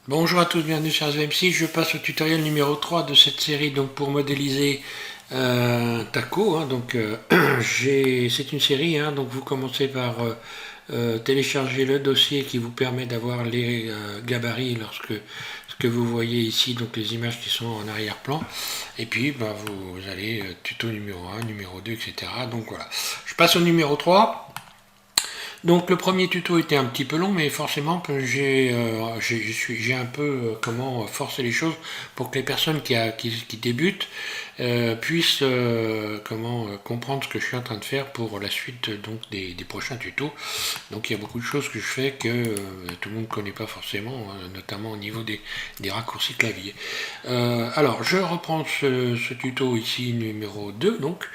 Bonjour à tous, bienvenue sur SVMC. Je passe au tutoriel numéro 3 de cette série donc pour modéliser Taco. C'est une série, donc vous commencez par télécharger le dossier qui vous permet d'avoir les gabarits lorsque ce que vous voyez ici, donc les images qui sont en arrière-plan. Et puis vous allez tuto numéro 1, numéro 2, etc. Donc voilà. Je passe au numéro 3. Donc le premier tuto était un petit peu long, mais forcément j'ai un peu comment forcer les choses pour que les personnes qui débutent puissent comprendre ce que je suis en train de faire pour la suite donc des prochains tutos. Donc il y a beaucoup de choses que je fais que tout le monde ne connaît pas forcément, notamment au niveau des raccourcis clavier. Alors je reprends ce tuto ici numéro 2 donc.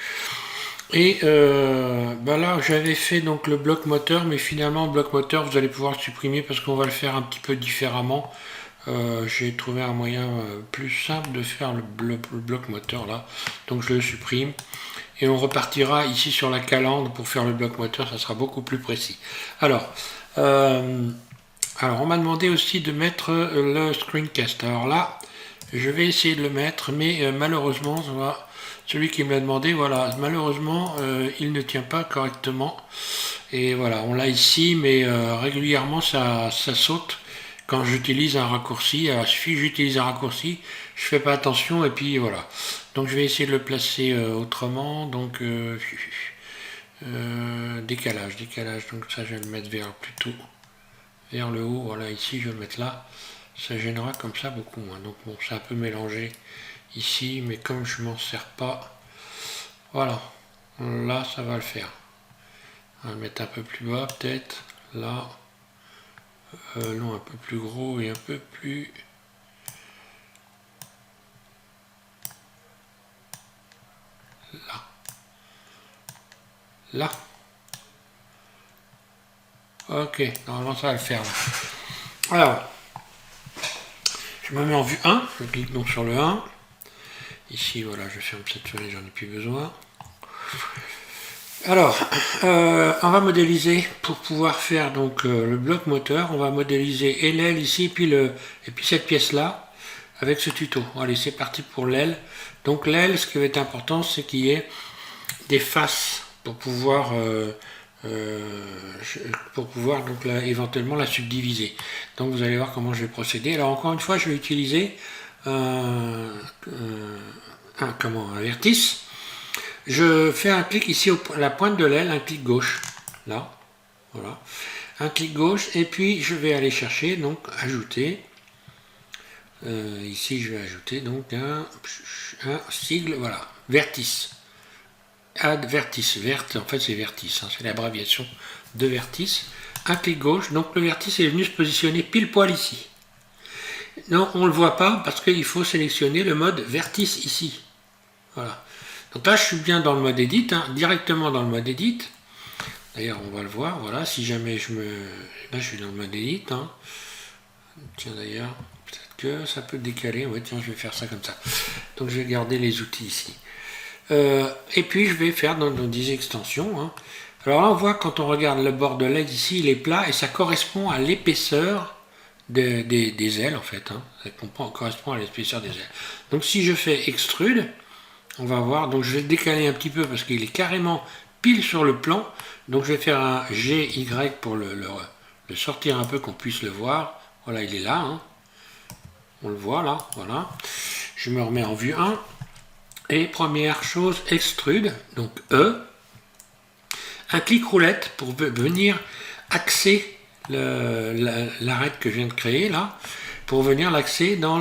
Et là, j'avais fait donc le bloc moteur, mais finalement, le bloc moteur, vous allez pouvoir le supprimer parce qu'on va le faire un petit peu différemment. J'ai trouvé un moyen plus simple de faire le bloc moteur là, donc je le supprime. Et on repartira ici sur la calandre pour faire le bloc moteur, ça sera beaucoup plus précis. Alors, euh, on m'a demandé aussi de mettre le screencast. Alors là, je vais essayer de le mettre, mais malheureusement, celui qui me l'a demandé, voilà, malheureusement, il ne tient pas correctement. Et voilà, on l'a ici, mais régulièrement, ça saute quand j'utilise un raccourci. Alors, il suffit que j'utilise un raccourci, je fais pas attention, et puis voilà. Donc, je vais essayer de le placer autrement. Donc, décalage. Donc, ça, je vais le mettre plutôt vers le haut. Voilà, ici, je vais le mettre là. Ça gênera comme ça beaucoup moins. Donc, bon, c'est un peu mélangé ici, mais comme je m'en sers pas, voilà, là ça va le faire. On va le mettre un peu plus bas peut-être, là, non, un peu plus gros et un peu plus là, là, ok, normalement ça va le faire là. Alors, je me mets en vue 1, je clique donc sur le 1, ici voilà, je ferme cette fenêtre, j'en ai plus besoin. Alors, on va modéliser pour pouvoir faire donc le bloc moteur. On va modéliser et l'aile ici, et puis cette pièce là avec ce tuto. Allez, c'est parti pour l'aile. Donc l'aile, ce qui va être important, c'est qu'il y ait des faces pour pouvoir donc là, éventuellement la subdiviser. Donc vous allez voir comment je vais procéder. Alors encore une fois, je vais utiliser un vertice. Je fais un clic ici à la pointe de l'aile, un clic gauche, là, voilà, un clic gauche, et puis je vais aller chercher, donc ajouter, ici je vais ajouter donc un sigle, voilà, vertice, add vertice, en fait c'est vertice, c'est l'abréviation de vertice, un clic gauche, donc le vertice est venu se positionner pile poil ici. Non, on ne le voit pas parce qu'il faut sélectionner le mode vertice ici, voilà. Donc là, je suis bien dans le mode edit, directement dans le mode edit. D'ailleurs, on va le voir, voilà, si jamais là, je suis dans le mode edit. Tiens, d'ailleurs, peut-être que ça peut décaler. Ouais, tiens, je vais faire ça comme ça. Donc, je vais garder les outils ici. Et puis, je vais faire dans des extensions. Alors là, on voit, quand on regarde le bord de l'aile ici, il est plat et ça correspond à l'épaisseur des ailes, en fait. Ça correspond à l'épaisseur des ailes. Donc, si je fais extrude, on va voir, donc je vais le décaler un petit peu parce qu'il est carrément pile sur le plan. Donc je vais faire un GY pour le sortir un peu, qu'on puisse le voir. Voilà, il est là. On le voit là, voilà. Je me remets en vue 1. Et première chose, extrude, donc E. Un clic roulette pour venir axer l'arête que je viens de créer là, pour venir l'axer dans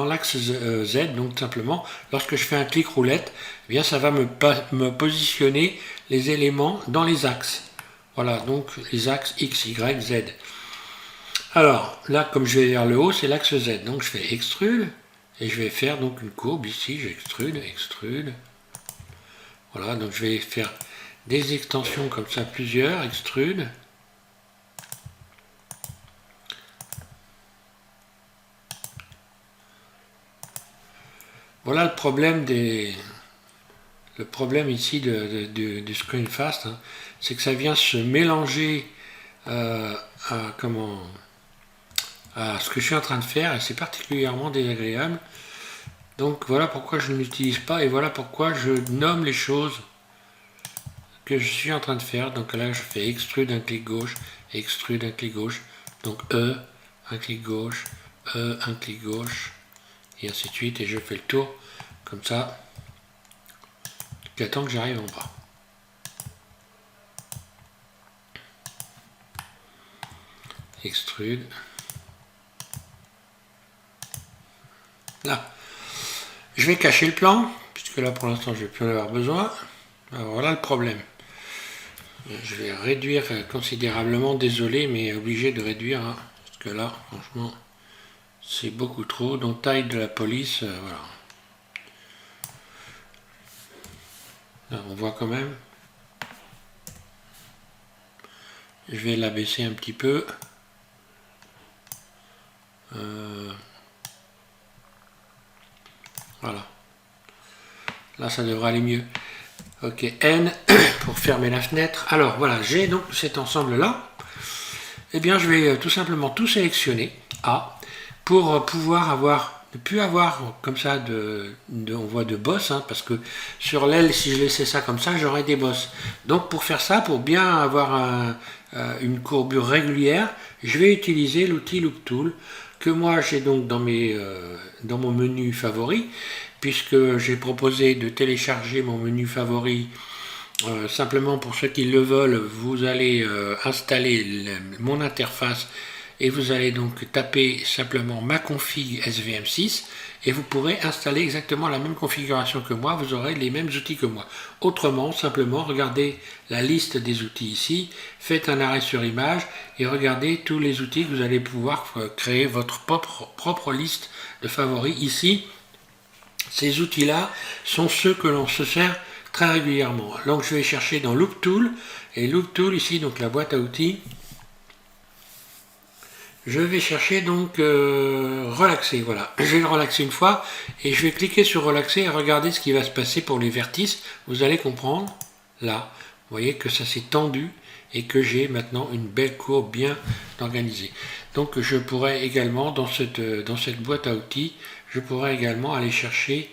l'axe Z. Donc simplement, lorsque je fais un clic roulette, eh bien ça va me positionner les éléments dans les axes. Voilà, donc les axes X, Y, Z. Alors là, comme je vais vers le haut, c'est l'axe Z. Donc je fais extrude et je vais faire donc une courbe ici. J'extrude, extrude. Voilà, donc je vais faire des extensions comme ça, plusieurs, extrude. Voilà le problème ici du screenfast, c'est que ça vient se mélanger à à ce que je suis en train de faire et c'est particulièrement désagréable. Donc voilà pourquoi je ne l'utilise pas et voilà pourquoi je nomme les choses que je suis en train de faire. Donc là je fais extrude un clic gauche, extrude un clic gauche, donc un clic gauche, un clic gauche, et ainsi de suite, et je fais le tour comme ça, j'attends que j'arrive en bas. Extrude. Là, je vais cacher le plan, puisque là pour l'instant je ne vais plus en avoir besoin. Alors voilà le problème. Je vais réduire considérablement, désolé, mais obligé de réduire, hein, parce que là, franchement, c'est beaucoup trop. Donc taille de la police, voilà. Là, on voit quand même. Je vais l'abaisser un petit peu. Voilà. Là, ça devrait aller mieux. Ok, N pour fermer la fenêtre. Alors voilà, j'ai donc cet ensemble-là. Eh bien, je vais tout simplement tout sélectionner, A, pour pouvoir avoir, ne plus avoir comme ça on voit de boss, hein, parce que sur l'aile, si je laissais ça comme ça, j'aurais des bosses. Donc pour faire ça, pour bien avoir une courbure régulière, je vais utiliser l'outil Loop Tool, que moi j'ai donc dans mon menu favori, puisque j'ai proposé de télécharger mon menu favori. Simplement pour ceux qui le veulent, vous allez installer mon interface et vous allez donc taper simplement ma config SVM6 et vous pourrez installer exactement la même configuration que moi, vous aurez les mêmes outils que moi. Autrement, simplement regardez la liste des outils ici, faites un arrêt sur image et regardez tous les outils que vous allez pouvoir créer votre propre liste de favoris. Ici, ces outils-là sont ceux que l'on se sert très régulièrement. Donc je vais chercher dans Loop Tool, et Loop Tool ici, donc la boîte à outils, je vais chercher donc relaxer, voilà. Je vais le relaxer une fois, et je vais cliquer sur relaxer et regarder ce qui va se passer pour les vertices. Vous allez comprendre, là, vous voyez que ça s'est tendu, et que j'ai maintenant une belle courbe bien organisée. Donc je pourrais également, dans cette boîte à outils, je pourrais également aller chercher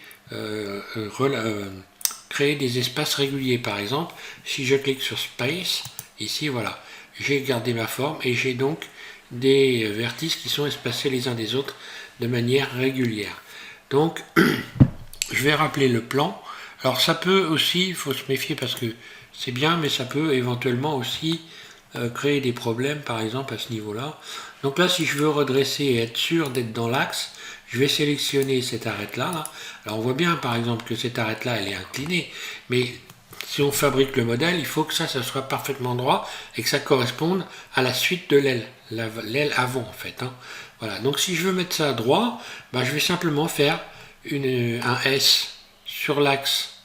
créer des espaces réguliers. Par exemple, si je clique sur Space, ici, voilà, j'ai gardé ma forme et j'ai donc des vertices qui sont espacés les uns des autres de manière régulière. Donc, je vais rappeler le plan. Alors, ça peut aussi, il faut se méfier parce que c'est bien, mais ça peut éventuellement aussi créer des problèmes, par exemple, à ce niveau-là. Donc là, si je veux redresser et être sûr d'être dans l'axe, je vais sélectionner cette arête-là. Là. Alors on voit bien par exemple que cette arête-là, elle est inclinée, mais si on fabrique le modèle, il faut que ça soit parfaitement droit et que ça corresponde à la suite de l'aile, l'aile avant en fait. Hein. Voilà, donc si je veux mettre ça droit, ben, je vais simplement faire un S sur l'axe,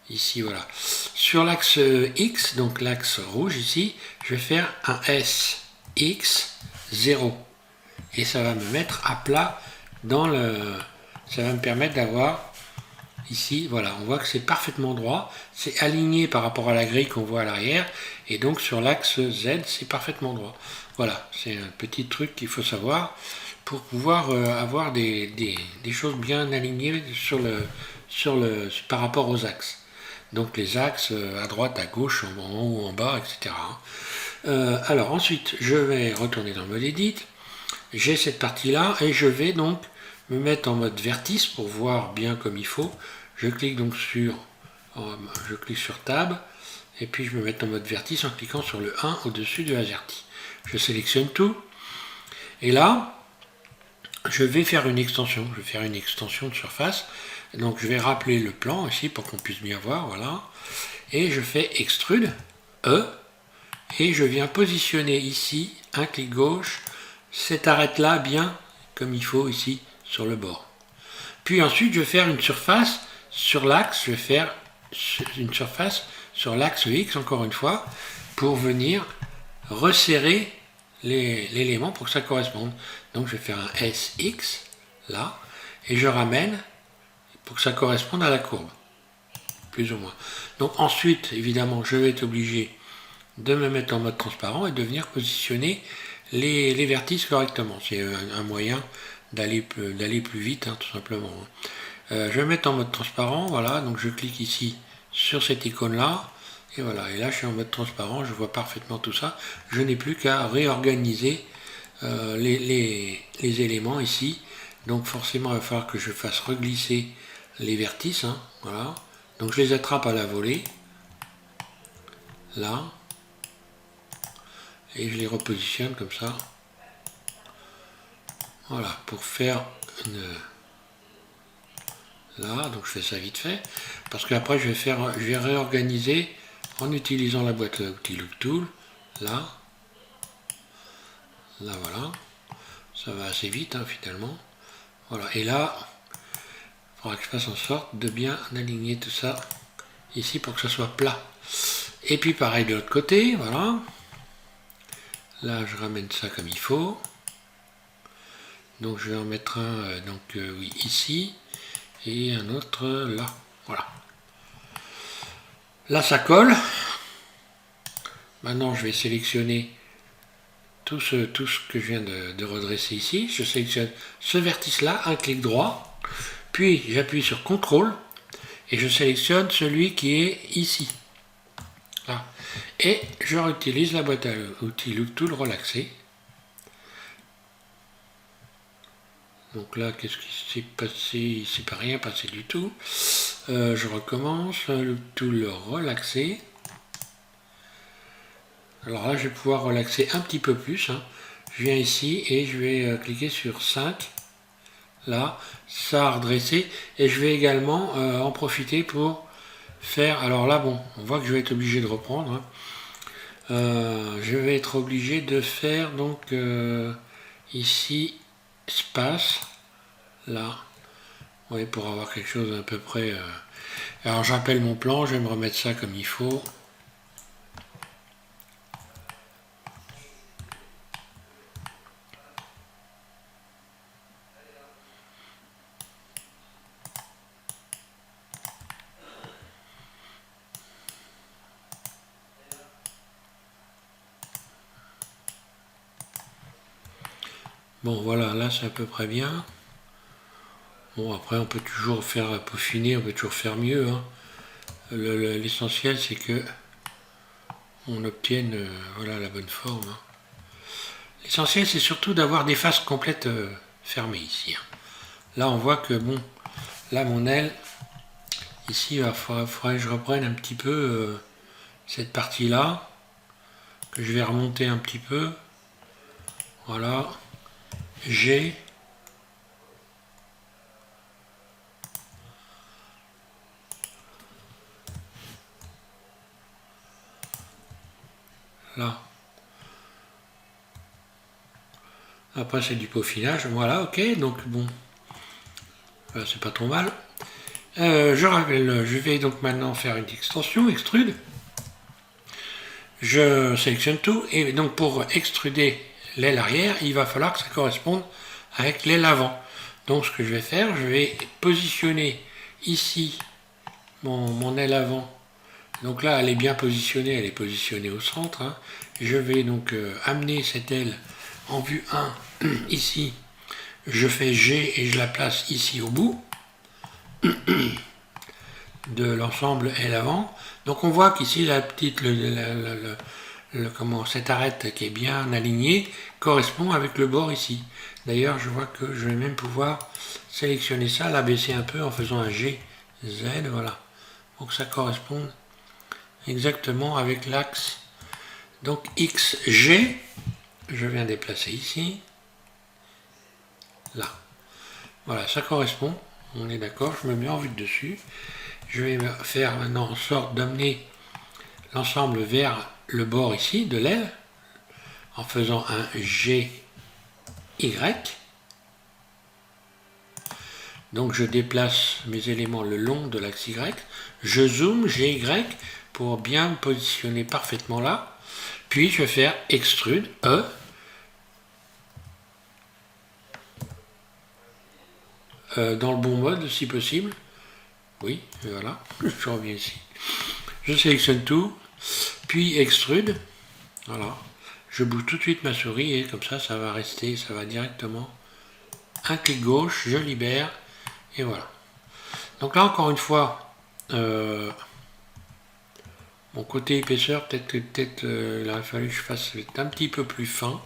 ici voilà, sur l'axe X, donc l'axe rouge ici, je vais faire un S, X, 0. Et ça va me mettre à plat ça va me permettre d'avoir ici, voilà, on voit que c'est parfaitement droit, c'est aligné par rapport à la grille qu'on voit à l'arrière, et donc sur l'axe Z, c'est parfaitement droit. Voilà, c'est un petit truc qu'il faut savoir pour pouvoir avoir des choses bien alignées par rapport aux axes. Donc les axes à droite, à gauche, en haut, en bas, etc. Alors ensuite, je vais retourner dans mode Edit. J'ai cette partie-là et je vais donc me mettre en mode vertice pour voir bien comme il faut. Je clique donc sur Tab et puis je me mets en mode vertice en cliquant sur le 1 au-dessus de AZERTY. Je sélectionne tout et là, je vais faire une extension. Je vais faire une extension de surface. Donc je vais rappeler le plan ici pour qu'on puisse bien voir. Voilà. Et je fais Extrude, E, et je viens positionner ici, un clic gauche, cette arête-là bien comme il faut ici sur le bord. Puis ensuite, je vais faire une surface sur l'axe, je vais faire une surface sur l'axe X, encore une fois, pour venir resserrer l'élément pour que ça corresponde. Donc je vais faire un SX, là, et je ramène pour que ça corresponde à la courbe, plus ou moins. Donc ensuite, évidemment, je vais être obligé de me mettre en mode transparent et de venir positionner les vertices correctement. C'est un moyen d'aller plus vite, hein, tout simplement. Je vais mettre en mode transparent, voilà, donc je clique ici sur cette icône là, et voilà, et là je suis en mode transparent, je vois parfaitement tout ça. Je n'ai plus qu'à réorganiser les éléments ici, donc forcément il va falloir que je fasse reglisser les vertices, hein, voilà, donc je les attrape à la volée, là, et je les repositionne comme ça, voilà, pour faire une... Là, donc je fais ça vite fait, parce qu'après je vais réorganiser en utilisant la boîte à outils Look Tool, là, voilà, ça va assez vite hein, finalement, voilà, et là, il faudra que je fasse en sorte de bien aligner tout ça ici pour que ça soit plat, et puis pareil de l'autre côté, voilà, là je ramène ça comme il faut, donc je vais en mettre un, oui, ici, et un autre là, voilà. Là ça colle. Maintenant je vais sélectionner tout ce que je viens de redresser ici. Je sélectionne ce vertice là, un clic droit, puis j'appuie sur CTRL et je sélectionne celui qui est ici. Là. Et je réutilise la boîte à outils Look Tool relaxé. Donc là, qu'est-ce qui s'est passé? Il ne s'est pas rien passé du tout. Je recommence, Look Tool relaxé. Alors là, je vais pouvoir relaxer un petit peu plus. Hein. Je viens ici et je vais cliquer sur 5. Là, ça a redressé. Et je vais également en profiter pour faire... Alors là, bon, on voit que je vais être obligé de reprendre. Hein. Je vais être obligé de faire donc ici espace. Là. Oui, pour avoir quelque chose à peu près... Alors j'appelle mon plan, je vais me remettre ça comme il faut. Bon voilà, là c'est à peu près bien. Bon après on peut toujours faire peaufiner, on peut toujours faire mieux. Hein. L'essentiel c'est que on obtienne voilà, la bonne forme. Hein. L'essentiel c'est surtout d'avoir des faces complètes fermées ici. Hein. Là on voit que bon, là mon aile, ici il faudrait que je reprenne un petit peu cette partie là, que je vais remonter un petit peu. Voilà. G. Là. Après c'est du peaufinage. Voilà, ok. Donc bon. Voilà, c'est pas trop mal. Je vais donc maintenant faire une extension, extrude. Je sélectionne tout. Et donc pour extruder l'aile arrière, il va falloir que ça corresponde avec l'aile avant. Donc ce que je vais faire, je vais positionner ici mon aile avant. Donc là elle est bien positionnée, elle est positionnée au centre. Hein. Je vais donc amener cette aile en vue 1 ici. Je fais G et je la place ici au bout de l'ensemble aile avant. Donc on voit qu'ici la petite cette arête qui est bien alignée correspond avec le bord ici. D'ailleurs je vois que je vais même pouvoir sélectionner ça, l'abaisser un peu en faisant un G, Z, voilà. Pour que ça corresponde exactement avec l'axe. Donc XG, je viens déplacer ici, là. Voilà, ça correspond, on est d'accord, je me mets en vue de dessus. Je vais faire maintenant en sorte d'amener l'ensemble vers le bord ici de l'aile en faisant un GY. Donc je déplace mes éléments le long de l'axe Y. Je zoome GY pour bien me positionner parfaitement là. Puis je vais faire extrude E. Dans le bon mode si possible. Oui, voilà, je reviens ici. Je sélectionne tout, puis extrude. Voilà. je bouge tout de suite ma souris et comme ça va rester, ça va directement. Un clic gauche, je libère et voilà. Donc là encore une fois, mon côté épaisseur, peut-être il aurait fallu que je fasse un petit peu plus fin.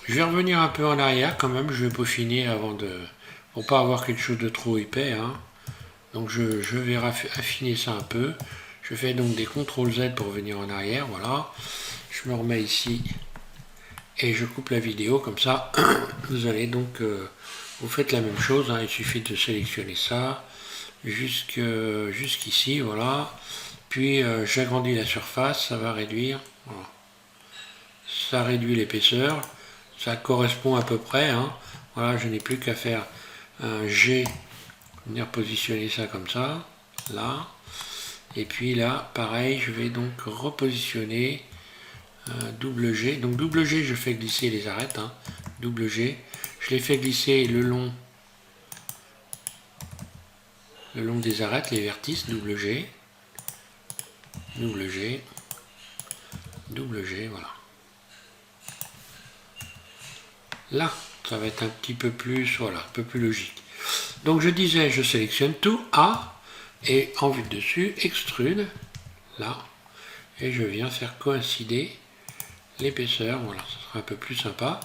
Je vais revenir un peu en arrière quand même, je vais peaufiner avant de... pour pas avoir quelque chose de trop épais. Hein. Donc je vais affiner ça un peu. Je fais donc des CTRL Z pour revenir en arrière, voilà. Je me remets ici et je coupe la vidéo comme ça. Vous allez donc... vous faites la même chose, hein. Il suffit de sélectionner ça jusqu'ici, voilà. Puis j'agrandis la surface, ça va réduire. Voilà. Ça réduit l'épaisseur. Ça correspond à peu près. Hein. Voilà, je n'ai plus qu'à faire un G, venir positionner ça comme ça, là. Et puis là, pareil, je vais donc repositionner double G. Donc double G, je fais glisser les arêtes. Hein. Double G. Je les fais glisser le long des arêtes, les vertices, double G. Double G. Double G, voilà. Là, ça va être un petit peu plus, voilà, un peu plus logique. Donc je disais, je sélectionne tout, A, et en vue de dessus, extrude, là, et je viens faire coïncider l'épaisseur, voilà, ça sera un peu plus sympa.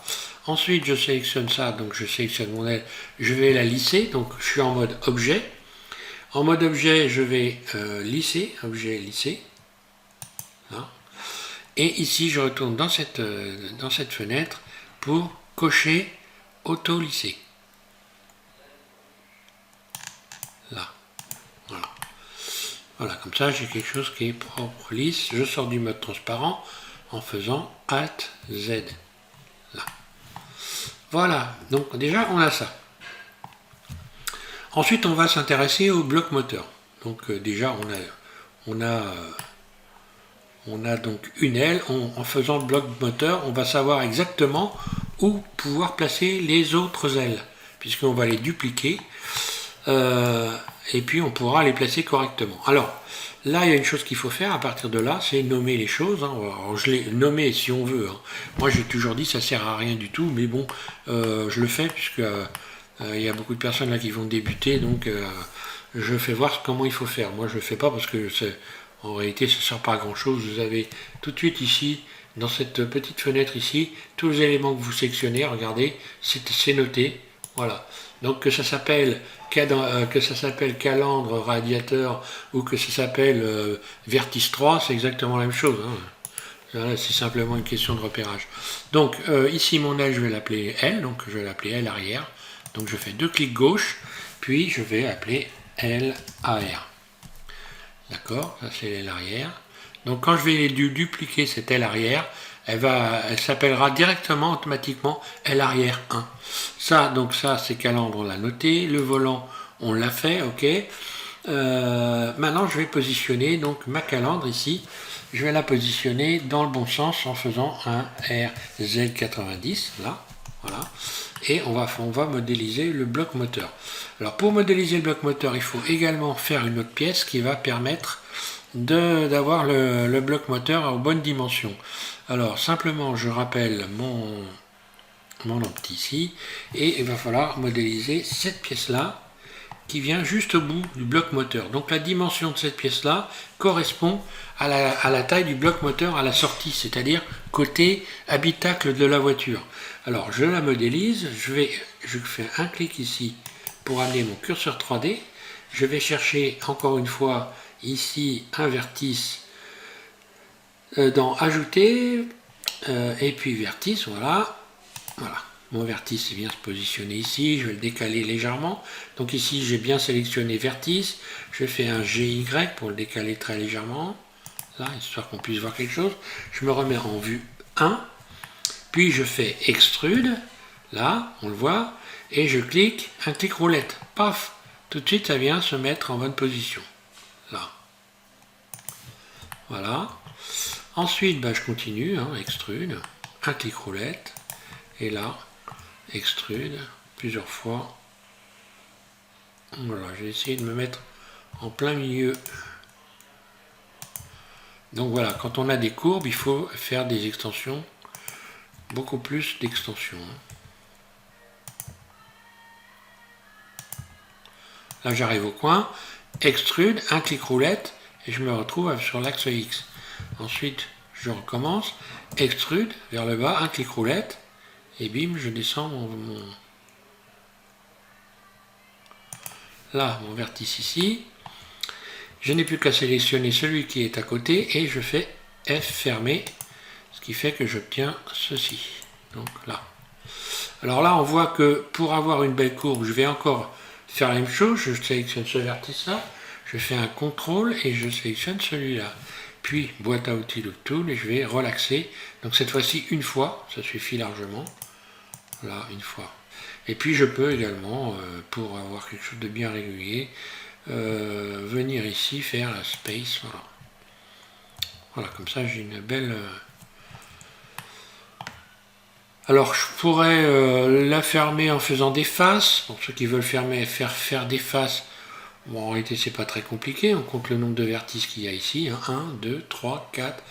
Ensuite, je sélectionne ça, donc je sélectionne mon aile, je vais la lisser, donc je suis en mode objet. En mode objet, je vais lisser, objet lisser, là. Et ici, je retourne dans cette fenêtre pour cocher auto-lisser. Là. Voilà. Voilà, comme ça, j'ai quelque chose qui est propre, lisse. Je sors du mode transparent en faisant Alt Z. Là. Voilà. Donc, déjà, on a ça. Ensuite, on va s'intéresser au bloc moteur. Donc, déjà, on a donc une aile. En faisant le bloc moteur, on va savoir exactement où pouvoir placer les autres ailes, puisqu'on va les dupliquer. Et puis on pourra les placer correctement. Alors, là, il y a une chose qu'il faut faire à partir de là, c'est nommer les choses. Hein. Alors, je l'ai nommé si on veut. Hein. Moi, j'ai toujours dit ça sert à rien du tout, mais bon, je le fais puisque il y a beaucoup de personnes là qui vont débuter, donc je fais voir comment il faut faire. Moi, je le fais pas parce que en réalité, ça ne sert pas à grand chose. Vous avez tout de suite ici, dans cette petite fenêtre ici, tous les éléments que vous sélectionnez, regardez, c'est noté. Voilà. Donc que ça s'appelle calandre radiateur ou que ça s'appelle vertice 3, c'est exactement la même chose. Hein. C'est simplement une question de repérage. Donc ici mon aile, je vais l'appeler L, donc je vais l'appeler L arrière. Donc je fais deux clics gauche, puis je vais appeler L AR. D'accord, ça c'est l'aile arrière. Donc quand je vais dupliquer cette aile arrière, elle s'appellera directement, automatiquement, aile arrière 1. Ça c'est calandre, on l'a noté. Le volant, on l'a fait, ok. Maintenant, je vais positionner donc ma calandre ici. Je vais la positionner dans le bon sens en faisant un RZ90, là, voilà. Et on va modéliser le bloc moteur. Alors pour modéliser le bloc moteur, il faut également faire une autre pièce qui va permettre d'avoir le bloc moteur aux bonnes dimensions. Alors simplement je rappelle mon opti ici et il va falloir modéliser cette pièce là qui vient juste au bout du bloc moteur. Donc la dimension de cette pièce là correspond à la taille du bloc moteur à la sortie, c'est-à-dire côté habitacle de la voiture. Alors je la modélise, je fais un clic ici pour amener mon curseur 3D. Je vais chercher encore une fois ici un vertice dans ajouter et puis vertice, voilà. Mon vertice vient se positionner ici, je vais le décaler légèrement. Donc ici j'ai bien sélectionné vertice, je fais un GY pour le décaler très légèrement, là, histoire qu'on puisse voir quelque chose. Je me remets en vue 1, puis je fais extrude, là, on le voit, et je clique, un clic roulette, paf, tout de suite ça vient se mettre en bonne position, là. Voilà. Ensuite, je continue, hein, extrude, un clic roulette, et là, extrude, plusieurs fois. Voilà, j'ai essayé de me mettre en plein milieu Donc voilà, quand on a des courbes, il faut faire des extensions, beaucoup plus d'extensions. Là j'arrive au coin, extrude, un clic roulette, et je me retrouve sur l'axe X. Ensuite, je recommence, extrude vers le bas, un clic roulette, et bim, je descends mon vertice ici. Je n'ai plus qu'à sélectionner celui qui est à côté et je fais F fermé, ce qui fait que j'obtiens ceci. Donc là. Alors là, on voit que pour avoir une belle courbe, je vais encore faire la même chose. Je sélectionne ce vertice-là, je fais un contrôle et je sélectionne celui-là. Puis, boîte à outils de tool et je vais relaxer. Donc cette fois-ci, une fois, ça suffit largement. Là, une fois. Et puis je peux également, pour avoir quelque chose de bien régulier, venir ici faire la space, voilà. Voilà, comme ça j'ai une belle... Alors je pourrais la fermer en faisant des faces. Pour ceux qui veulent faire des faces, bon, en réalité c'est pas très compliqué. On compte le nombre de vertices qu'il y a ici. 1, 2, 3, 4,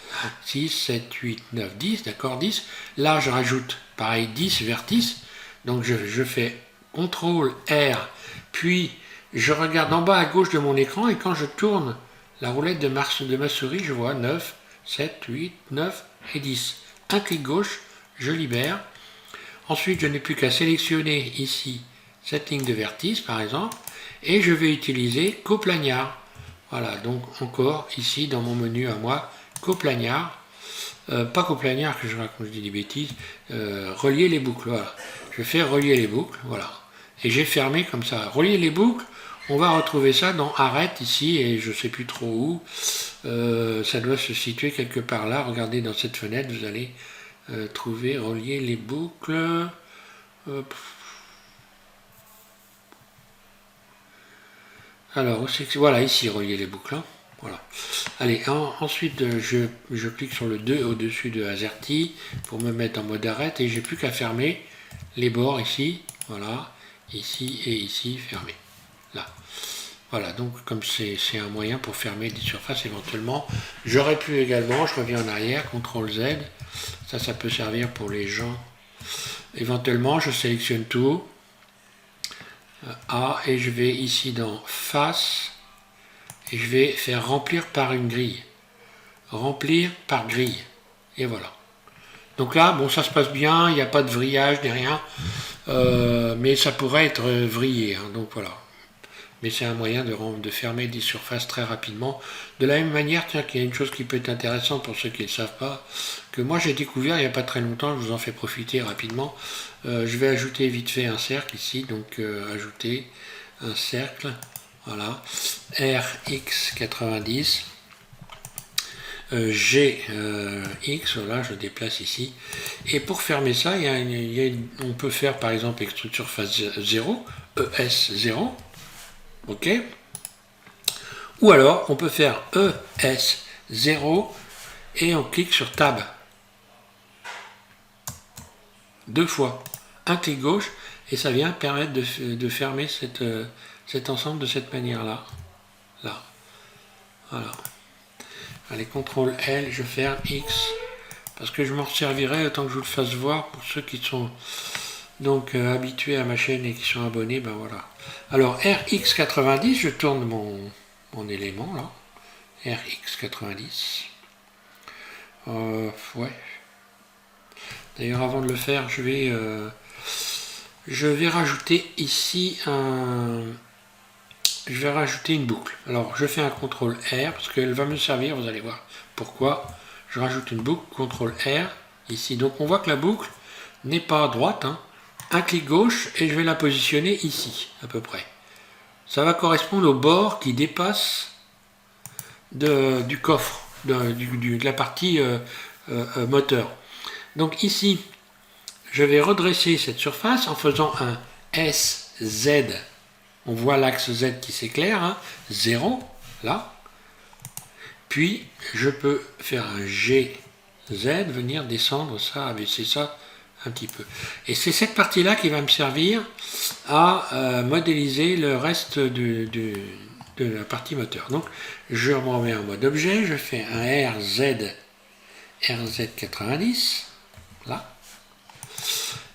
6, 7, 8, 9, 10. D'accord, 10. Là je rajoute pareil 10 vertices. Donc je fais CTRL R, puis je regarde en bas à gauche de mon écran et quand je tourne la roulette de ma souris, je vois 9, 7, 8, 9 et 10. Un clic gauche, je libère. Ensuite, je n'ai plus qu'à sélectionner ici cette ligne de vertice par exemple et je vais utiliser coplagnard. Voilà, donc encore ici dans mon menu à moi, coplagnard. Pas coplagnard que je raconte, je dis des bêtises, relier les boucles, voilà. Je fais relier les boucles, voilà. Et j'ai fermé comme ça. Relier les boucles, on va retrouver ça dans arrête ici, et je ne sais plus trop où. Ça doit se situer quelque part là. Regardez dans cette fenêtre, vous allez trouver relier les boucles. Alors, voilà, ici, relier les boucles. Hein. Voilà. Allez, ensuite, je clique sur le 2 au-dessus de AZERTY pour me mettre en mode arrête et j'ai plus qu'à fermer les bords ici, voilà, ici et ici, fermé. Là. Voilà, donc comme c'est un moyen pour fermer des surfaces éventuellement. J'aurais pu également, je reviens en arrière, CTRL Z, ça peut servir pour les gens. Éventuellement, je sélectionne tout, A, et je vais ici dans Face, et je vais faire remplir par une grille. Remplir par grille. Et voilà. Donc là, bon, ça se passe bien, il n'y a pas de vrillage ni rien, mais ça pourrait être vrillé. Hein, donc voilà. Mais c'est un moyen de fermer des surfaces très rapidement. De la même manière, tiens, qu'il y a une chose qui peut être intéressante pour ceux qui ne le savent pas, que moi j'ai découvert il n'y a pas très longtemps, je vous en fais profiter rapidement. Je vais ajouter vite fait un cercle ici, donc ajouter un cercle. Voilà, RX90, GX, voilà, je déplace ici. Et pour fermer ça, on peut faire par exemple extrude surface 0, ES0, ok. Ou alors on peut faire ES0 et on clique sur Tab. Deux fois, un clic gauche, et ça vient permettre de fermer cet ensemble de cette manière-là. Là. Voilà. Allez, CTRL L, je ferme X, parce que je m'en servirai autant que je vous le fasse voir pour ceux qui sont donc habitués à ma chaîne et qui sont abonnés, ben voilà. Alors RX90, je tourne mon élément là, RX90. Ouais. D'ailleurs, avant de le faire, je vais rajouter ici je vais rajouter une boucle. Alors, je fais un CTRL R, parce qu'elle va me servir, vous allez voir pourquoi. Je rajoute une boucle, CTRL R, ici. Donc, on voit que la boucle n'est pas droite. Hein. Un clic gauche, et je vais la positionner ici, à peu près. Ça va correspondre au bord qui dépasse du coffre, de la partie moteur. Donc, ici, je vais redresser cette surface en faisant un SZ. On voit l'axe Z qui s'éclaire, hein, 0, là. Puis, je peux faire un GZ, venir descendre ça, abaisser ça un petit peu. Et c'est cette partie-là qui va me servir à modéliser le reste de de la partie moteur. Donc je me remets en mode objet, je fais un RZ90, là,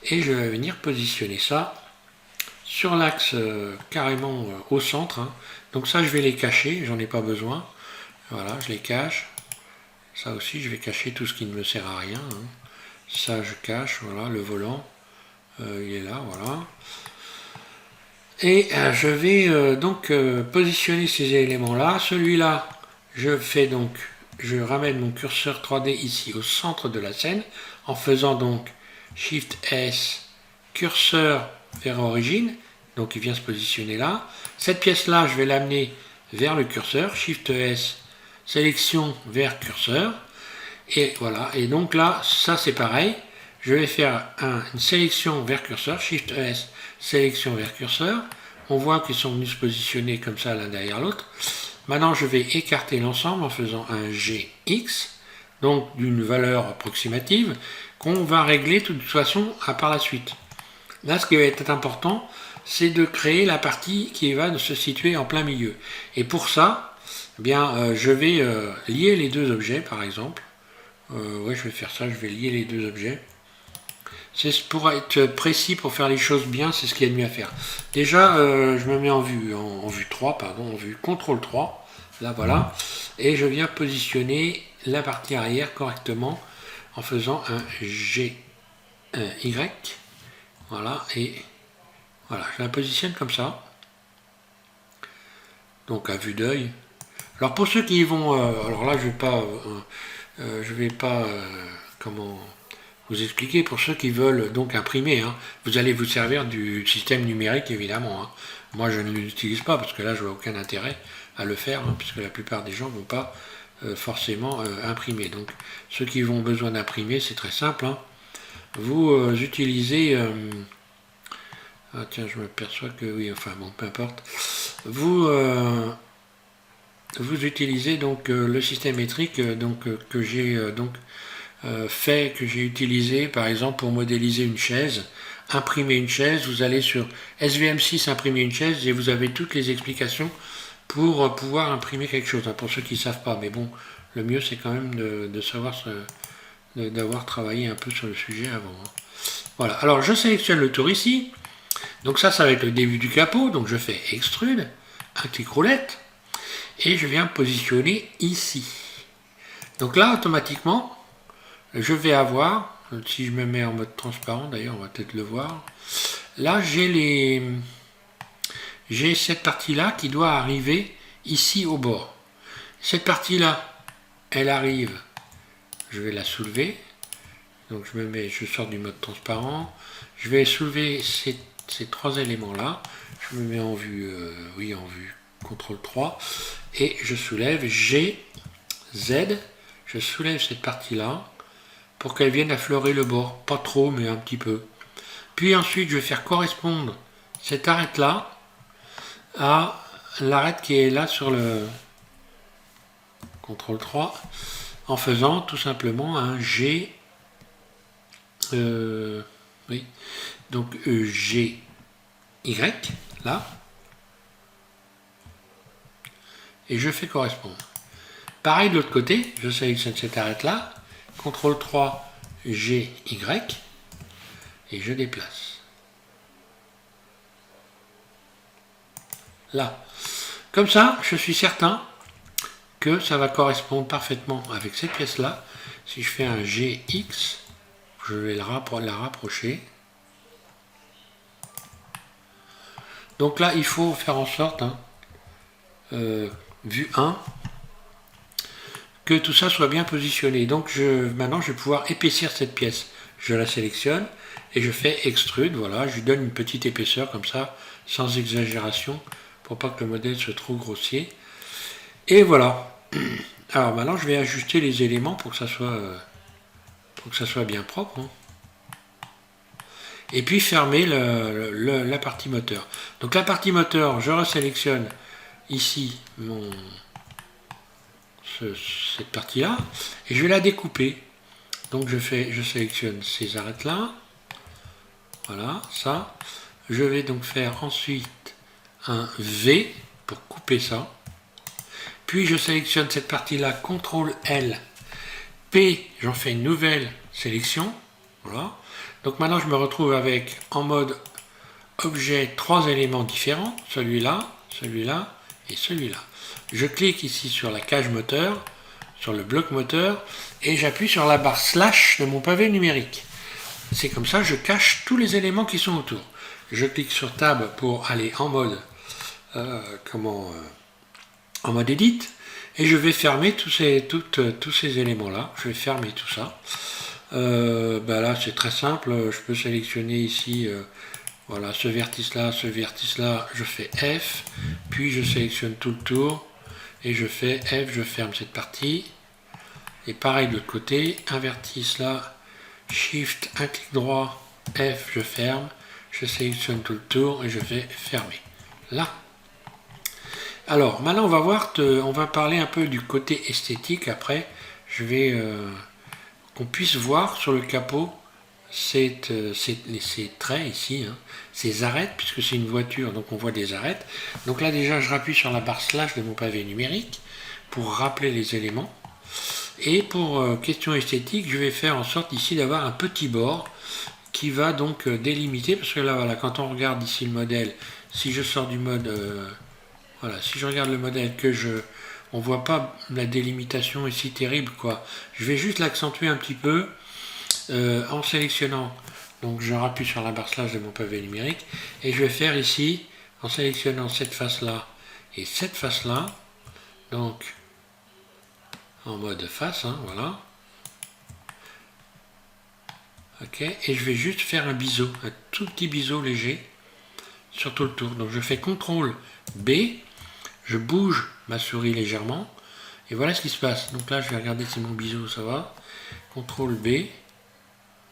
et je vais venir positionner ça sur l'axe carrément au centre. Hein. Donc ça je vais les cacher, j'en ai pas besoin. Voilà, je les cache. Ça aussi je vais cacher tout ce qui ne me sert à rien. Hein. Ça je cache, voilà, le volant, il est là, voilà. Et je vais donc positionner ces éléments-là. Celui-là, je ramène mon curseur 3D ici au centre de la scène en faisant donc Shift S, curseur vers origine, donc il vient se positionner là. Cette pièce-là, je vais l'amener vers le curseur, Shift S, sélection vers curseur, et voilà. Et donc là, ça c'est pareil. Je vais faire une sélection vers curseur, Shift S, sélection vers curseur. On voit qu'ils sont venus se positionner comme ça l'un derrière l'autre. Maintenant, je vais écarter l'ensemble en faisant un GX, donc d'une valeur approximative, qu'on va régler de toute façon par la suite. Là, ce qui va être important, c'est de créer la partie qui va se situer en plein milieu. Et pour ça, eh bien, je vais lier les deux objets, par exemple. Ouais, je vais faire ça, je vais lier les deux objets. C'est pour être précis, pour faire les choses bien, c'est ce qu'il y a de mieux à faire. Déjà, je me mets en vue 3, pardon, en vue CTRL 3, là voilà, et je viens positionner la partie arrière correctement en faisant un G, un Y, voilà, et voilà, je la positionne comme ça, donc à vue d'œil. Alors pour ceux qui vont, alors là je vais pas, comment vous expliquer, pour ceux qui veulent donc imprimer, hein, vous allez vous servir du système numérique évidemment. Hein. Moi je ne l'utilise pas parce que là je vois aucun intérêt à le faire, hein, puisque la plupart des gens ne vont pas forcément imprimer. Donc ceux qui ont besoin d'imprimer, c'est très simple. Hein. Vous utilisez... ah tiens, je me perçois que oui, enfin bon, peu importe. Vous utilisez donc le système métrique que j'ai que j'ai utilisé par exemple pour modéliser une chaise, imprimer une chaise. Vous allez sur SVM6 imprimer une chaise et vous avez toutes les explications pour pouvoir imprimer quelque chose. Hein, pour ceux qui ne savent pas, mais bon, le mieux c'est quand même de savoir d'avoir travaillé un peu sur le sujet avant. Hein. Voilà, alors je sélectionne le tour ici. Donc ça va être le début du capot. Donc je fais extrude, un clic roulette, et je viens positionner ici. Donc là, automatiquement, je vais avoir, si je me mets en mode transparent, d'ailleurs, on va peut-être le voir. Là, j'ai cette partie-là qui doit arriver ici au bord. Cette partie-là, elle arrive, je vais la soulever. Donc je sors du mode transparent. Je vais soulever ces trois éléments-là. Je me mets en vue, en vue CTRL 3. Et je soulève G, Z. Je soulève cette partie-là pour qu'elle vienne affleurer le bord. Pas trop, mais un petit peu. Puis ensuite, je vais faire correspondre cette arête-là à l'arête qui est là sur le CTRL 3 en faisant tout simplement un G. Oui. Donc G, Y, là. Et je fais correspondre. Pareil de l'autre côté, je sélectionne cette arête-là. CTRL 3, G, Y. Et je déplace. Là. Comme ça, je suis certain que ça va correspondre parfaitement avec cette pièce-là. Si je fais un GX, je vais la rapprocher. Donc là, il faut faire en sorte, hein, vue 1, que tout ça soit bien positionné. Donc maintenant, je vais pouvoir épaissir cette pièce. Je la sélectionne et je fais extrude. Voilà, je lui donne une petite épaisseur comme ça, sans exagération, pour pas que le modèle soit trop grossier. Et voilà. Alors maintenant, je vais ajuster les éléments pour que ça soit bien propre. Hein. Et puis fermer la partie moteur. Donc la partie moteur, je resélectionne ici cette partie-là et je vais la découper. Donc je sélectionne ces arêtes-là. Voilà, ça. Je vais donc faire ensuite un V pour couper ça. Puis je sélectionne cette partie-là, CTRL L, P, j'en fais une nouvelle sélection. Voilà. Donc maintenant je me retrouve avec, en mode objet, 3 éléments différents, celui-là, celui-là et celui-là. Je clique ici sur la cage moteur, sur le bloc moteur, et j'appuie sur la barre slash de mon pavé numérique. C'est comme ça, je cache tous les éléments qui sont autour. Je clique sur Tab pour aller en mode en mode Edit, et je vais fermer tous ces éléments-là. Je vais fermer tout ça. Là, c'est très simple. Je peux sélectionner ici, voilà, ce vertice-là, je fais F, puis je sélectionne tout le tour, et je fais F, je ferme cette partie. Et pareil de l'autre côté, un vertice là, Shift, un clic droit, F, je ferme, je sélectionne tout le tour et je vais fermer. Là. Alors, maintenant on va voir, on va parler un peu du côté esthétique. Après, je vais qu'on puisse voir sur le capot ces traits ici, hein, ces arêtes, puisque c'est une voiture, donc on voit des arêtes. Donc là déjà, je rappuie sur la barre slash de mon pavé numérique pour rappeler les éléments. Et pour question esthétique, je vais faire en sorte ici d'avoir un petit bord qui va donc délimiter, parce que là voilà, quand on regarde ici le modèle, si je sors du mode, voilà, si je regarde le modèle, on voit pas la délimitation est si terrible quoi. Je vais juste l'accentuer un petit peu en sélectionnant, donc je rappuie sur la barre slash de mon pavé numérique, et je vais faire ici, en sélectionnant cette face là et cette face là, donc en mode face, hein, voilà. Ok, et je vais juste faire un biseau, un tout petit biseau léger sur tout le tour. Donc je fais CTRL B, je bouge ma souris légèrement, et voilà ce qui se passe. Donc là, je vais regarder si mon biseau ça va. CTRL B,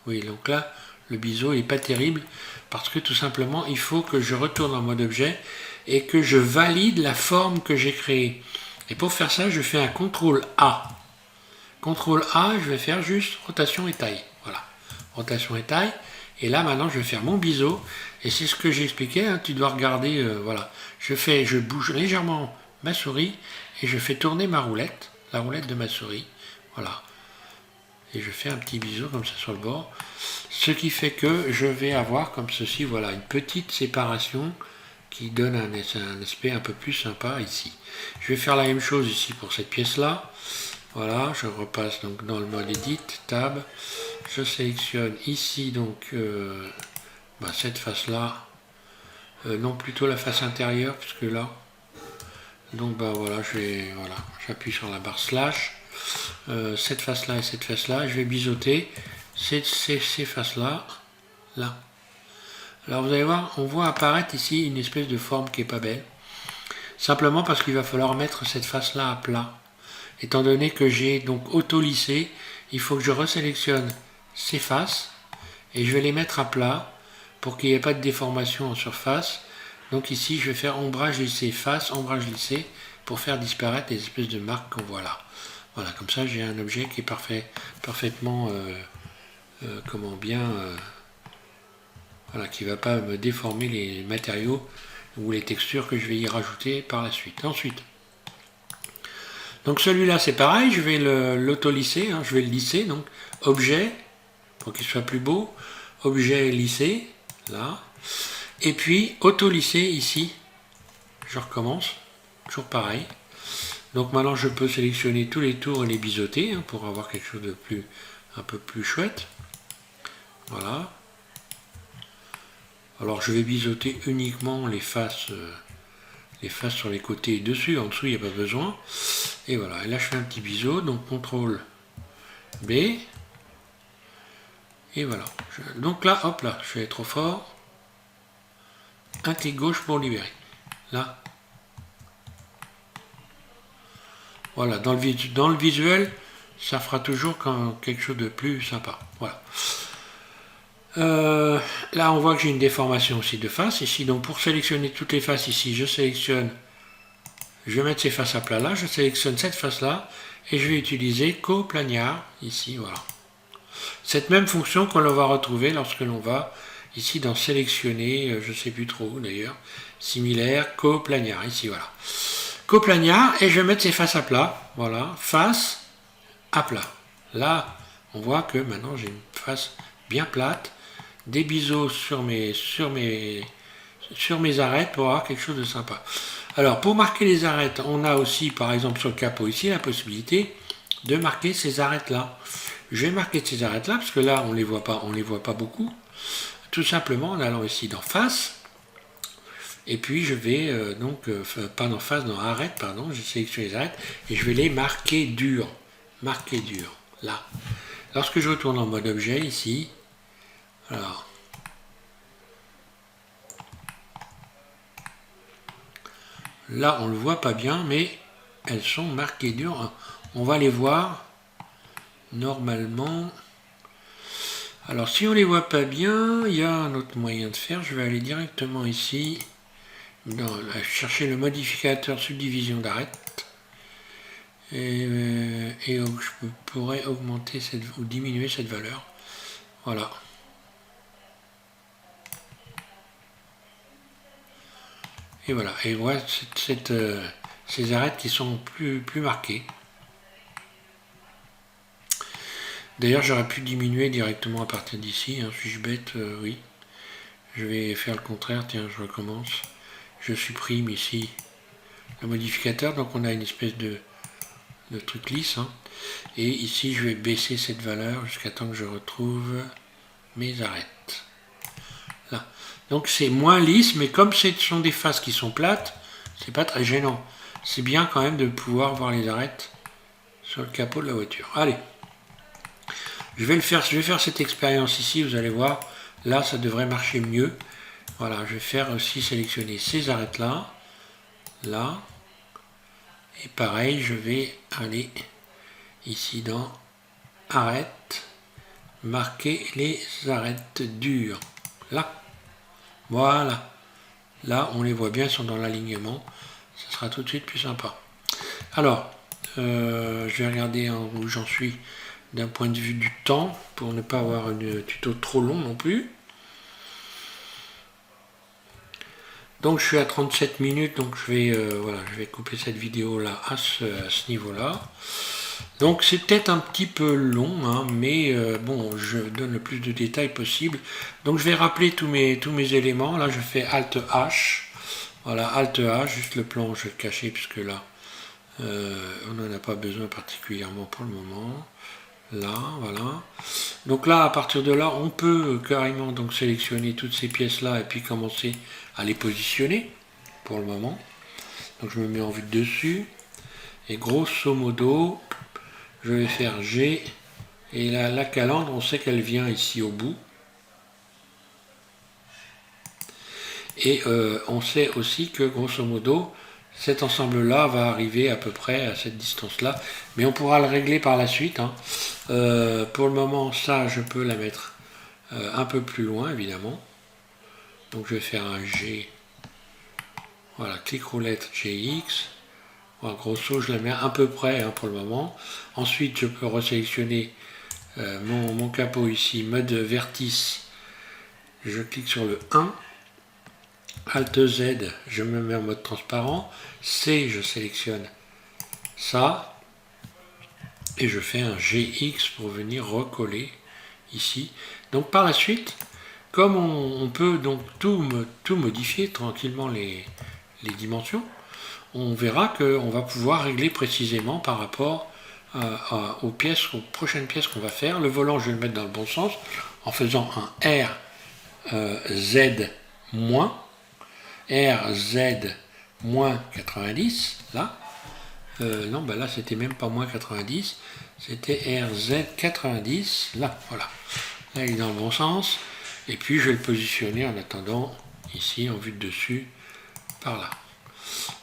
oui, donc là, le biseau n'est pas terrible, parce que tout simplement, il faut que je retourne en mode objet et que je valide la forme que j'ai créée. Et pour faire ça, je fais un CTRL A. CTRL A, je vais faire juste rotation et taille. Voilà, rotation et taille. Et là, maintenant, je vais faire mon biseau. Et c'est ce que j'expliquais, hein, tu dois regarder, voilà. Je bouge légèrement ma souris et je fais tourner ma roulette, la roulette de ma souris. Voilà. Et je fais un petit biseau comme ça sur le bord. Ce qui fait que je vais avoir comme ceci, voilà, une petite séparation qui donne un aspect un peu plus sympa ici. Je vais faire la même chose ici pour cette pièce-là. Voilà, je repasse donc dans le mode Edit, Tab. Je sélectionne ici donc cette face-là. Non, plutôt la face intérieure, puisque là. Donc voilà, j'appuie sur la barre slash. Cette face-là et cette face-là. Je vais biseauter ces faces-là. Là. Alors vous allez voir, on voit apparaître ici une espèce de forme qui n'est pas belle. Simplement parce qu'il va falloir mettre cette face-là à plat. Étant donné que j'ai donc auto-lissé, il faut que je resélectionne ces faces et je vais les mettre à plat pour qu'il n'y ait pas de déformation en surface. Donc ici, je vais faire ombrage lissé, face, ombrage lissé pour faire disparaître les espèces de marques qu'on voit là. Voilà, comme ça j'ai un objet qui est parfaitement voilà, qui ne va pas me déformer les matériaux ou les textures que je vais y rajouter par la suite. Ensuite, donc celui-là c'est pareil, je vais l'auto-lisser, hein, je vais le lisser, donc objet, pour qu'il soit plus beau, objet lissé, là, et puis auto-lisser ici, je recommence, toujours pareil. Donc maintenant je peux sélectionner tous les tours et les biseauter, hein, pour avoir quelque chose de un peu plus chouette. Voilà. Alors je vais biseauter uniquement les faces sur les côtés et dessus, en dessous il n'y a pas besoin. Et voilà, et là je fais un petit biseau, donc CTRL B. Et voilà. Donc là, hop là, je vais trop fort. Un clic gauche pour libérer. Là. Voilà, dans le visuel, ça fera toujours quelque chose de plus sympa. Voilà. Là, on voit que j'ai une déformation aussi de face. Ici, donc pour sélectionner toutes les faces ici, je sélectionne, je vais mettre ces faces à plat là, je sélectionne cette face-là, et je vais utiliser coplanar, ici, voilà. Cette même fonction qu'on va retrouver lorsque l'on va ici dans sélectionner, je ne sais plus trop d'ailleurs, similaire, coplanar, ici, voilà. coplagnard, et je vais mettre ces faces à plat. Voilà, face à plat. Là, on voit que maintenant j'ai une face bien plate, des biseaux sur mes arêtes pour avoir quelque chose de sympa. Alors, pour marquer les arêtes, on a aussi, par exemple, sur le capot ici, la possibilité de marquer ces arêtes-là. Je vais marquer ces arêtes-là, parce que là, on les voit pas beaucoup. Tout simplement en allant ici dans face, et puis je vais, pas dans face, dans arête, pardon, j'ai sélectionné les arêtes, et je vais les marquer dur. Marquer dur, là. Lorsque je retourne en mode objet, ici, alors, là, on ne le voit pas bien, mais elles sont marquées dures. On va les voir normalement. Alors, si on ne les voit pas bien, il y a un autre moyen de faire. Je vais aller directement ici, chercher le modificateur subdivision d'arête. Et je pourrais augmenter ou diminuer cette valeur. Voilà. Et voilà. Et voilà ces arêtes qui sont plus marquées. D'ailleurs, j'aurais pu diminuer directement à partir d'ici. Hein. Suis-je bête? Oui. Je vais faire le contraire. Tiens, je recommence. Je supprime ici le modificateur. Donc, on a une espèce de truc lisse. Hein. Et ici, je vais baisser cette valeur jusqu'à temps que je retrouve mes arêtes. Là. Donc, c'est moins lisse, mais comme ce sont des faces qui sont plates, c'est pas très gênant. C'est bien quand même de pouvoir voir les arêtes sur le capot de la voiture. Allez. Je vais faire cette expérience ici, vous allez voir, là ça devrait marcher mieux. Voilà, je vais faire aussi sélectionner ces arêtes là, là, et pareil, je vais aller ici dans arêtes, marquer les arêtes dures, là, voilà, là on les voit bien, ils sont dans l'alignement, ça sera tout de suite plus sympa. Alors, je vais regarder où j'en suis d'un point de vue du temps, pour ne pas avoir un tuto trop long non plus. Donc je suis à 37 minutes, donc je vais couper cette vidéo là à ce niveau-là. Donc c'est peut-être un petit peu long, hein, mais bon, je donne le plus de détails possible. Donc je vais rappeler tous mes éléments. Là je fais Alt H. Voilà, Alt H, juste le plan, je vais le cacher puisque là, on n'en a pas besoin particulièrement pour le moment. Là, voilà. Donc là, à partir de là, on peut carrément donc sélectionner toutes ces pièces-là et puis commencer à les positionner pour le moment. Donc je me mets en vue de dessus. Et grosso modo, je vais faire G. Et là, la calandre, on sait qu'elle vient ici au bout. Et on sait aussi que grosso modo, cet ensemble-là va arriver à peu près à cette distance-là. Mais on pourra le régler par la suite. Hein. Pour le moment, ça, je peux la mettre un peu plus loin, évidemment. Donc, je vais faire un G. Voilà, clic roulette GX. Voilà, grosso, je la mets à peu près hein, pour le moment. Ensuite, je peux resélectionner mon capot ici, mode vertice. Je clique sur le 1. Alt Z, je me mets en mode transparent. C, je sélectionne ça. Et je fais un GX pour venir recoller ici. Donc par la suite, comme on peut donc tout modifier tranquillement les dimensions, on verra qu'on va pouvoir régler précisément par rapport aux prochaines pièces qu'on va faire. Le volant, je vais le mettre dans le bon sens en faisant un RZ-, RZ-90, là. Non, ben là, c'était même pas moins 90, c'était RZ-90, là, voilà. Là, il est dans le bon sens. Et puis, je vais le positionner en attendant, ici, en vue de dessus, par là.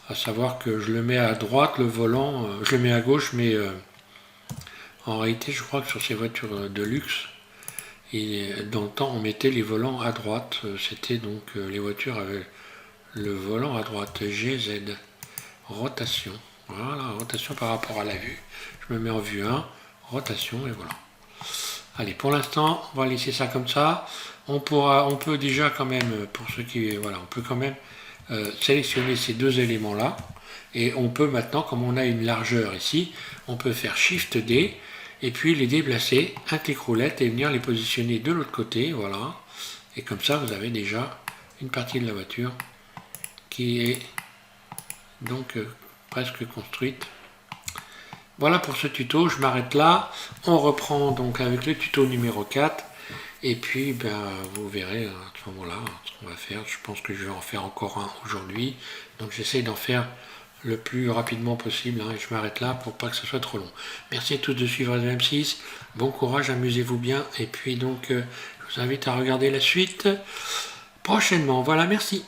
À savoir que je le mets à droite, le volant, je le mets à gauche, mais en réalité, je crois que sur ces voitures de luxe, et dans le temps, on mettait les volants à droite. C'était donc les voitures avaient le volant à droite, GZ, rotation. Voilà, rotation par rapport à la vue. Je me mets en vue 1, rotation, et voilà. Allez, pour l'instant, on va laisser ça comme ça. On peut déjà quand même, pour ceux qui... Voilà, on peut quand même sélectionner ces deux éléments là, et on peut maintenant, comme on a une largeur ici, on peut faire Shift D et puis les déplacer, un clic roulette, et venir les positionner de l'autre côté, voilà, et comme ça vous avez déjà une partie de la voiture qui est donc presque construite. Voilà pour ce tuto, je m'arrête là. On reprend donc avec le tuto numéro 4. Et puis vous verrez à ce moment-là ce qu'on va faire. Je pense que je vais en faire encore un aujourd'hui. Donc j'essaie d'en faire le plus rapidement possible. Et je m'arrête là pour pas que ce soit trop long. Merci à tous de suivre M6. Bon courage, amusez-vous bien. Et puis donc je vous invite à regarder la suite prochainement. Voilà, merci.